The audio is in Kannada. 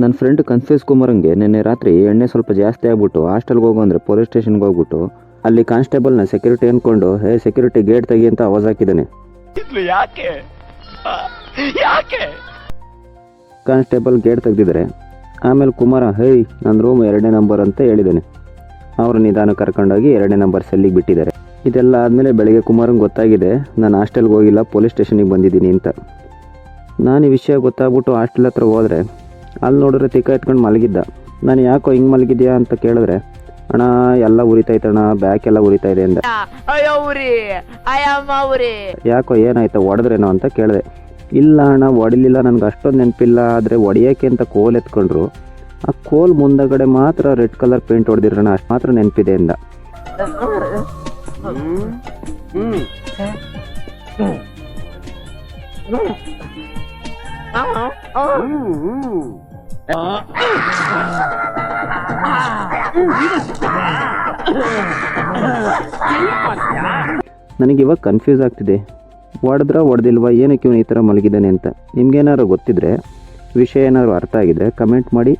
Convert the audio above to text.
ನನ್ನ ಫ್ರೆಂಡ್ ಕನ್ಫ್ಯೂಸ್ ಕುಮಾರಂಗೆ ನಿನ್ನೆ ರಾತ್ರಿ ಎಣ್ಣೆ ಸ್ವಲ್ಪ ಜಾಸ್ತಿ ಆಗ್ಬಿಟ್ಟು ಹಾಸ್ಟೆಲ್ಗೆ ಹೋಗು ಅಂದರೆ ಪೊಲೀಸ್ ಸ್ಟೇಷನ್ಗೆ ಹೋಗ್ಬಿಟ್ಟು ಅಲ್ಲಿ ಕಾನ್ಸ್ಟೇಬಲ್ನ ಸೆಕ್ಯೂರಿಟಿ ಅಂದ್ಕೊಂಡು ಹೇ ಸೆಕ್ಯೂರಿಟಿ ಗೇಟ್ ತೆಗಿ ಅಂತ ಆವಾಜ್ ಹಾಕಿದ್ದಾನೆ. ಕಾನ್ಸ್ಟೇಬಲ್ ಗೇಟ್ ತೆಗೆದಿದ್ದಾರೆ. ಆಮೇಲೆ ಕುಮಾರ ಹೇ ನನ್ನ ರೂಮ್ 2ನೇ ನಂಬರ್ ಅಂತ ಹೇಳಿದ್ದಾನೆ. ಅವರು ನಿಧಾನ ಕರ್ಕೊಂಡೋಗಿ 2ನೇ ನಂಬರ್ ಸೆಲ್ಲಿಗೆ ಬಿಟ್ಟಿದ್ದಾರೆ. ಇದೆಲ್ಲ ಆದಮೇಲೆ ಬೆಳಗ್ಗೆ ಕುಮಾರಂಗೆ ಗೊತ್ತಾಗಿದೆ ನಾನು ಹಾಸ್ಟೆಲ್ಗೆ ಹೋಗಿಲ್ಲ, ಪೊಲೀಸ್ ಸ್ಟೇಷನಿಗೆ ಬಂದಿದ್ದೀನಿ ಅಂತ. ನಾನು ಈ ವಿಷಯ ಗೊತ್ತಾಗ್ಬಿಟ್ಟು ಹಾಸ್ಟೆಲ್ ಹತ್ರ ಹೋದರೆ ಅಲ್ಲಿ ನೋಡಿದ್ರೆ ತಿಕ್ಕ ಎತ್ಕೊಂಡು ಮಲಗಿದ್ದ. ನಾನು ಯಾಕೋ ಹಿಂಗೆ ಮಲಗಿದ್ಯಾ ಅಂತ ಕೇಳಿದ್ರೆ ಅಣ್ಣ ಎಲ್ಲ ಉರಿತೈತಣ್ಣ, ಬ್ಯಾಕ್ ಎಲ್ಲ ಉರಿತಾ ಇದೆ ಅಂದ. ಯಾಕೋ ಏನಾಯ್ತು ಹೊಡೆದ್ರೇನೋ ಅಂತ ಕೇಳಿದೆ. ಇಲ್ಲ ಅಣ್ಣ ಹೊಡಿಲಿಲ್ಲ, ನನಗೆ ಅಷ್ಟೊಂದು ನೆನಪಿಲ್ಲ, ಆದರೆ ಹೊಡಿಯೋಕ್ಕೆ ಅಂತ ಕೋಲ್ ಎತ್ಕೊಂಡ್ರು. ಆ ಕೋಲ್ ಮುಂದಗಡೆ ಮಾತ್ರ ರೆಡ್ ಕಲರ್ ಪೇಂಟ್ ಹೊಡೆದಿರೋಣ ಅಷ್ಟು ಮಾತ್ರ ನೆನಪಿದೆ ಅಂದ. ನನಗಿವಾಗ ಕನ್ಫ್ಯೂಸ್ ಆಗ್ತಿದೆ, ಹೊಡೆದಿಲ್ವಾ, ಏನಕ್ಕೆ ಇವನು ಈ ಥರ ಮಲಗಿದ್ದಾನೆ ಅಂತ. ನಿಮ್ಗೇನಾದ್ರು ಗೊತ್ತಿದ್ರೆ, ವಿಷಯ ಏನಾದ್ರು ಅರ್ಥ ಆಗಿದ್ರೆ ಕಮೆಂಟ್ ಮಾಡಿ.